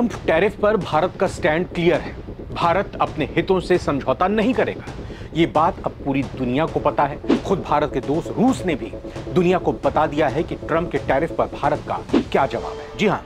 Trump tariff पर भारत का stand clear है। भारत अपने हितों से समझौता नहीं करेगा। ये बात अब पूरी दुनिया को पता है। खुद भारत के दोस्त रूस ने भी दुनिया को बता दिया है कि ट्रंप के टैरिफ पर भारत का क्या जवाब है। जी हां,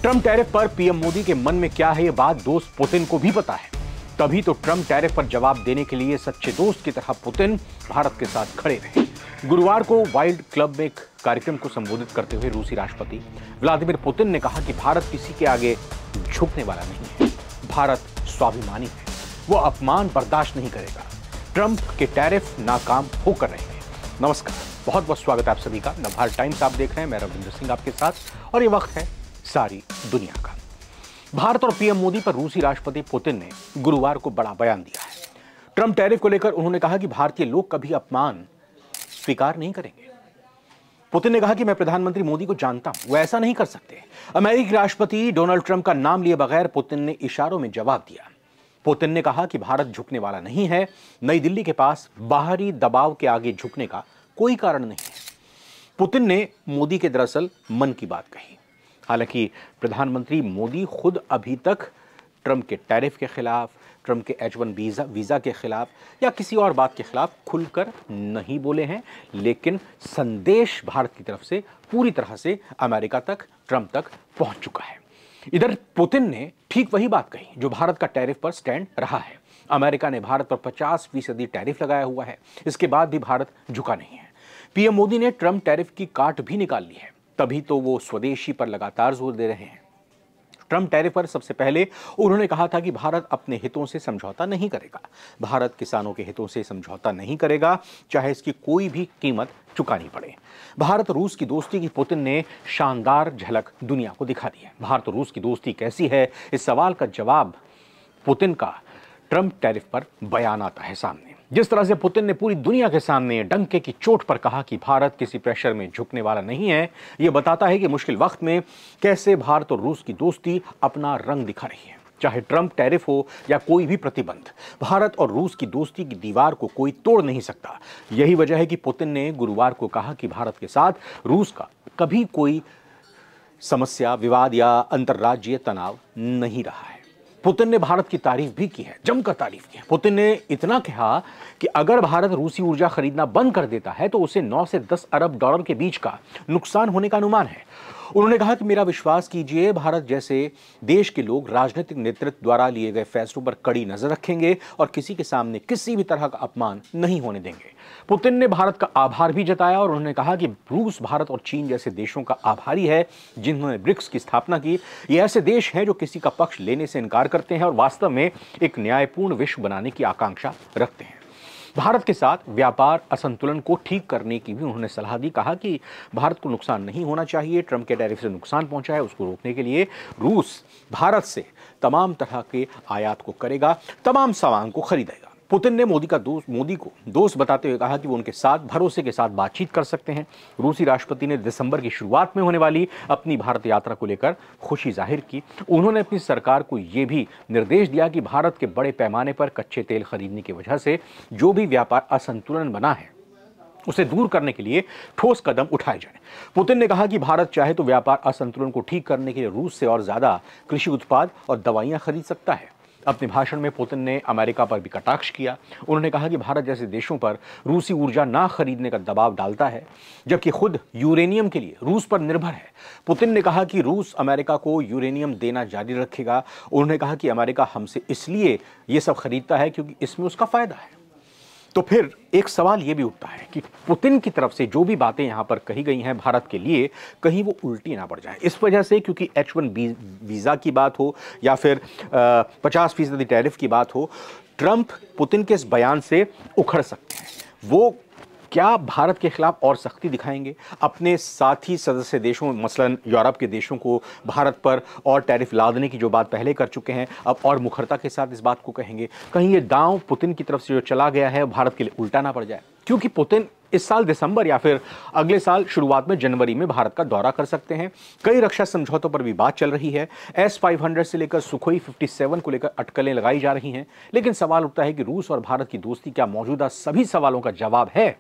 ट्रंप टैरिफ पर पीएम मोदी के मन में क्या है, ये बात दोस्त पुतिन को भी पता है। तभी तो ट्रंप टैरिफ पर जवाब देने के लिए सच्चे दोस्त की तरह पुतिन भारत के साथ खड़े रहे। गुरुवार को वाइल्ड क्लब में एक कार्यक्रम को संबोधित करते हुए रूसी राष्ट्रपति व्लादिमीर पुतिन ने कहा कि भारत किसी के आगे झुकने वाला नहीं है। भारत स्वाभिमानी है, वो अपमान बर्दाश्त नहीं करेगा। ट्रंप के टैरिफ नाकाम होकर रहेंगे। नमस्कार, बहुत बहुत स्वागत है आप सभी का। नवभारत टाइम्स आप देख रहे हैं, मैं रविंद्र सिंह आपके साथ, और ये वक्त है सारी दुनिया का। भारत और पीएम मोदी पर रूसी राष्ट्रपति पुतिन ने गुरुवार को बड़ा बयान दिया है। ट्रंप टैरिफ को लेकर उन्होंने कहा कि भारतीय लोग कभी अपमान स्वीकार नहीं करेंगे। पुतिन ने कहा कि मैं प्रधानमंत्री मोदी को जानता हूं, वो ऐसा नहीं कर सकते। अमेरिकी राष्ट्रपति डोनाल्ड ट्रंप का नाम लिए बगैर पुतिन ने इशारों में जवाब दिया। पुतिन ने कहा कि भारत झुकने वाला नहीं है। नई दिल्ली के पास बाहरी दबाव के आगे झुकने का कोई कारण नहीं है। पुतिन ने मोदी के दरअसल मन की बात कही। हालांकि प्रधानमंत्री मोदी खुद अभी तक ट्रंप के टैरिफ के खिलाफ, ट्रंप के H1 वीजा के खिलाफ या किसी और बात के खिलाफ खुलकर नहीं बोले हैं, लेकिन संदेश भारत की तरफ से पूरी तरह से अमेरिका तक, ट्रंप तक पहुंच चुका है। इधर पुतिन ने ठीक वही बात कही जो भारत का टैरिफ पर स्टैंड रहा है। अमेरिका ने भारत पर 50% टैरिफ लगाया हुआ है, इसके बाद भी भारत झुका नहीं है। पीएम मोदी ने ट्रंप टैरिफ की काट भी निकाल ली है, तभी तो वो स्वदेशी पर लगातार जोर दे रहे हैं। ट्रंप टैरिफ पर सबसे पहले उन्होंने कहा था कि भारत अपने हितों से समझौता नहीं करेगा। भारत किसानों के हितों से समझौता नहीं करेगा, चाहे इसकी कोई भी कीमत चुकानी पड़े। भारत रूस की दोस्ती की पुतिन ने शानदार झलक दुनिया को दिखा दी है। भारत और रूस की दोस्ती कैसी है, इस सवाल का जवाब पुतिन का ट्रंप टैरिफ पर बयान आता है सामने। जिस तरह से पुतिन ने पूरी दुनिया के सामने डंके की चोट पर कहा कि भारत किसी प्रेशर में झुकने वाला नहीं है, यह बताता है कि मुश्किल वक्त में कैसे भारत और रूस की दोस्ती अपना रंग दिखा रही है। चाहे ट्रंप टैरिफ हो या कोई भी प्रतिबंध, भारत और रूस की दोस्ती की दीवार को कोई तोड़ नहीं सकता। यही वजह है कि पुतिन ने गुरुवार को कहा कि भारत के साथ रूस का कभी कोई समस्या, विवाद या अंतर्राज्यीय तनाव नहीं रहा है। पुतिन ने भारत की तारीफ भी की है, जमकर तारीफ की है। पुतिन ने इतना कहा कि अगर भारत रूसी ऊर्जा खरीदना बंद कर देता है तो उसे 9 से 10 अरब डॉलर के बीच का नुकसान होने का अनुमान है। उन्होंने कहा कि मेरा विश्वास कीजिए, भारत जैसे देश के लोग राजनीतिक नेतृत्व द्वारा लिए गए फैसलों पर कड़ी नजर रखेंगे और किसी के सामने किसी भी तरह का अपमान नहीं होने देंगे। पुतिन ने भारत का आभार भी जताया और उन्होंने कहा कि रूस, भारत और चीन जैसे देशों का आभारी है जिन्होंने ब्रिक्स की स्थापना की। ये ऐसे देश हैं जो किसी का पक्ष लेने से इनकार करते हैं और वास्तव में एक न्यायपूर्ण विश्व बनाने की आकांक्षा रखते हैं। भारत के साथ व्यापार असंतुलन को ठीक करने की भी उन्होंने सलाह दी। कहा कि भारत को नुकसान नहीं होना चाहिए। ट्रंप के टैरिफ से नुकसान पहुंचा है, उसको रोकने के लिए रूस भारत से तमाम तरह के आयात को करेगा, तमाम सामान को खरीदेगा। पुतिन ने मोदी को दोस्त बताते हुए कहा कि वो उनके साथ भरोसे के साथ बातचीत कर सकते हैं। रूसी राष्ट्रपति ने दिसंबर की शुरुआत में होने वाली अपनी भारत यात्रा को लेकर खुशी जाहिर की। उन्होंने अपनी सरकार को यह भी निर्देश दिया कि भारत के बड़े पैमाने पर कच्चे तेल खरीदने की वजह से जो भी व्यापार असंतुलन बना है उसे दूर करने के लिए ठोस कदम उठाए जाएं। पुतिन ने कहा कि भारत चाहे तो व्यापार असंतुलन को ठीक करने के लिए रूस से और ज्यादा कृषि उत्पाद और दवाइयां खरीद सकता है। अपने भाषण में पुतिन ने अमेरिका पर भी कटाक्ष किया। उन्होंने कहा कि भारत जैसे देशों पर रूसी ऊर्जा ना खरीदने का दबाव डालता है, जबकि खुद यूरेनियम के लिए रूस पर निर्भर है। पुतिन ने कहा कि रूस अमेरिका को यूरेनियम देना जारी रखेगा। उन्होंने कहा कि अमेरिका हमसे इसलिए ये सब खरीदता है क्योंकि इसमें उसका फायदा है। तो फिर एक सवाल यह भी उठता है कि पुतिन की तरफ से जो भी बातें यहां पर कही गई हैं भारत के लिए, कहीं वो उल्टी ना पड़ जाए। इस वजह से क्योंकि H1 वीजा की बात हो या फिर 50% टैरिफ की बात हो, ट्रंप पुतिन के इस बयान से उखड़ सकते हैं। वो क्या भारत के खिलाफ और सख्ती दिखाएंगे? अपने साथी सदस्य देशों, मसलन यूरोप के देशों को भारत पर और टैरिफ लादने की जो बात पहले कर चुके हैं, अब और मुखरता के साथ इस बात को कहेंगे। कहीं ये दांव पुतिन की तरफ से जो चला गया है भारत के लिए उल्टा ना पड़ जाए, क्योंकि पुतिन इस साल दिसंबर या फिर अगले साल शुरुआत में जनवरी में भारत का दौरा कर सकते हैं। कई रक्षा समझौतों पर भी बात चल रही है। S-500 से लेकर सुखोई 57 को लेकर अटकलें लगाई जा रही हैं। लेकिन सवाल उठता है कि रूस और भारत की दोस्ती क्या मौजूदा सभी सवालों का जवाब है?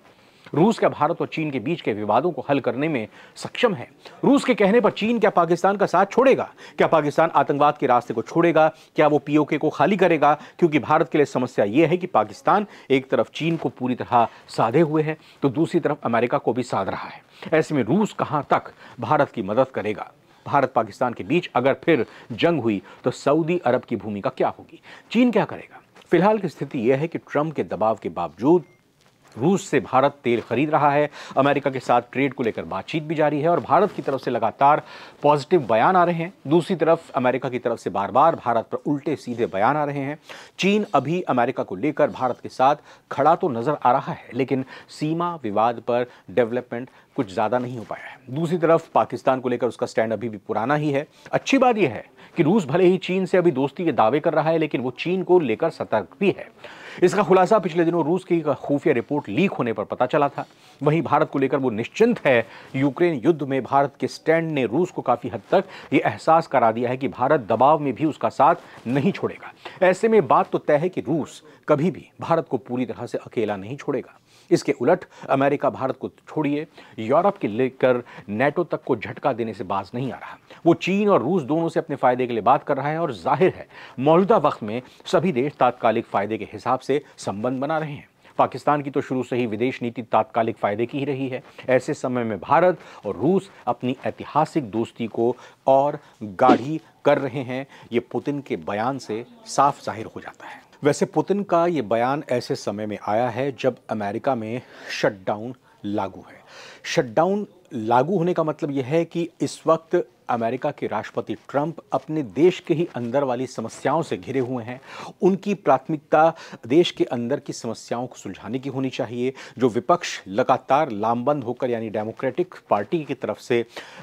रूस क्या भारत और चीन के बीच के विवादों को हल करने में सक्षम है? रूस के कहने पर चीन क्या पाकिस्तान का साथ छोड़ेगा? क्या पाकिस्तान आतंकवाद के रास्ते को छोड़ेगा? क्या वो पीओके को खाली करेगा? क्योंकि भारत के लिए समस्या यह है कि पाकिस्तान एक तरफ चीन को पूरी तरह साधे हुए है तो दूसरी तरफ अमेरिका को भी साध रहा है। ऐसे में रूस कहां तक भारत की मदद करेगा? भारत पाकिस्तान के बीच अगर फिर जंग हुई तो सऊदी अरब की भूमिका क्या होगी? चीन क्या करेगा? फिलहाल की स्थिति यह है कि ट्रंप के दबाव के बावजूद रूस से भारत तेल खरीद रहा है, अमेरिका के साथ ट्रेड को लेकर बातचीत भी जारी है और भारत की तरफ से लगातार पॉजिटिव बयान आ रहे हैं। दूसरी तरफ अमेरिका की तरफ से बार बार भारत पर उल्टे सीधे बयान आ रहे हैं। चीन अभी अमेरिका को लेकर भारत के साथ खड़ा तो नजर आ रहा है, लेकिन सीमा विवाद पर डेवलपमेंट कुछ ज़्यादा नहीं हो पाया है। दूसरी तरफ पाकिस्तान को लेकर उसका स्टैंड अभी भी पुराना ही है। अच्छी बात यह है कि रूस भले ही चीन से अभी दोस्ती के दावे कर रहा है, लेकिन वो चीन को लेकर सतर्क भी है। इसका खुलासा पिछले दिनों रूस की खुफिया रिपोर्ट लीक होने पर पता चला था। वहीं भारत को लेकर वो निश्चिंत है। यूक्रेन युद्ध में भारत के स्टैंड ने रूस को काफी हद तक ये एहसास करा दिया है कि भारत दबाव में भी उसका साथ नहीं छोड़ेगा। ऐसे में बात तो तय है कि रूस कभी भी भारत को पूरी तरह से अकेला नहीं छोड़ेगा। इसके उलट अमेरिका भारत को छोड़िए यूरोप के लेकर नेटो तक को झटका देने से बाज नहीं आ रहा। वो चीन और रूस दोनों से अपने फायदे के लिए बात कर रहा है और जाहिर है मौजूदा वक्त में सभी देश तात्कालिक फायदे के हिसाब से संबंध बना रहे हैं। पाकिस्तान की तो शुरू से ही विदेश नीति तात्कालिक फायदे की ही रही है। ऐसे समय में भारत और रूस अपनी ऐतिहासिक दोस्ती को और गाढ़ी कर रहे हैं, ये पुतिन के बयान से साफ जाहिर हो जाता है। वैसे पुतिन का ये बयान ऐसे समय में आया है जब अमेरिका में शटडाउन लागू है। शटडाउन लागू होने का मतलब यह है कि इस वक्त अमेरिका के राष्ट्रपति ट्रंप अपने देश के ही अंदर वाली समस्याओं से घिरे हुए हैं। उनकी प्राथमिकता देश के अंदर की समस्याओं को सुलझाने की होनी चाहिए। जो विपक्ष लगातार लामबंद होकर यानी डेमोक्रेटिक पार्टी की तरफ से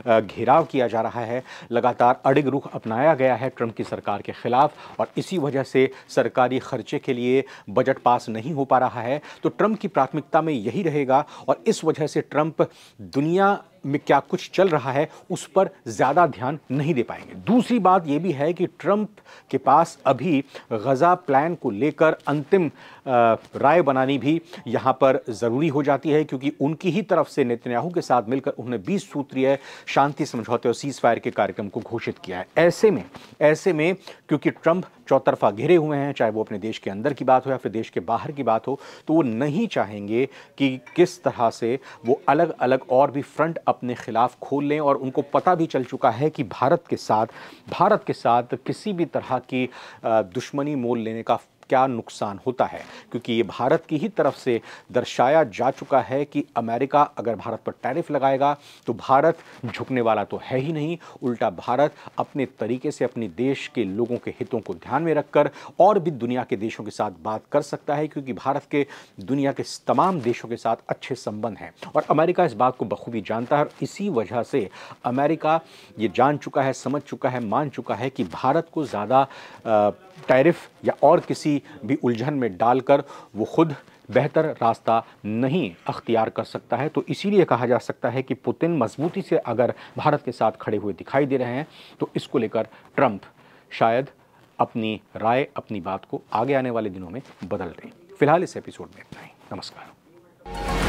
घेराव किया जा रहा है, लगातार अड़िग रुख अपनाया गया है ट्रंप की सरकार के खिलाफ और इसी वजह से सरकारी खर्चे के लिए बजट पास नहीं हो पा रहा है, तो ट्रंप की प्राथमिकता में यही रहेगा और इस वजह से ट्रंप दुनिया में क्या कुछ चल रहा है उस पर ज़्यादा ध्यान नहीं दे पाएंगे। दूसरी बात यह भी है कि ट्रंप के पास अभी गज़ा प्लान को लेकर अंतिम राय बनानी भी यहाँ पर ज़रूरी हो जाती है, क्योंकि उनकी ही तरफ से नेतन्याहू के साथ मिलकर उन्होंने 20 सूत्रीय शांति समझौते और सीज़ फायर के कार्यक्रम को घोषित किया है। ऐसे में क्योंकि ट्रंप चौतरफा घिरे हुए हैं, चाहे वो अपने देश के अंदर की बात हो या फिर देश के बाहर की बात हो, तो वो नहीं चाहेंगे कि किस तरह से वो अलग अलग और भी फ्रंट अपने खिलाफ खोल लें। और उनको पता भी चल चुका है कि भारत के साथ किसी भी तरह की दुश्मनी मोल लेने का क्या नुकसान होता है, क्योंकि ये भारत की ही तरफ से दर्शाया जा चुका है कि अमेरिका अगर भारत पर टैरिफ लगाएगा तो भारत झुकने वाला तो है ही नहीं, उल्टा भारत अपने तरीके से अपने देश के लोगों के हितों को ध्यान में रखकर और भी दुनिया के देशों के साथ बात कर सकता है, क्योंकि भारत के दुनिया के तमाम देशों के साथ अच्छे संबंध हैं और अमेरिका इस बात को बखूबी जानता है। और इसी वजह से अमेरिका ये जान चुका है, समझ चुका है, मान चुका है कि भारत को ज़्यादा टैरिफ या और किसी भी उलझन में डालकर वो खुद बेहतर रास्ता नहीं अख्तियार कर सकता है। तो इसीलिए कहा जा सकता है कि पुतिन मजबूती से अगर भारत के साथ खड़े हुए दिखाई दे रहे हैं तो इसको लेकर ट्रंप शायद अपनी राय, अपनी बात को आगे आने वाले दिनों में बदल दें। फिलहाल इस एपिसोड में इतना ही। नमस्कार।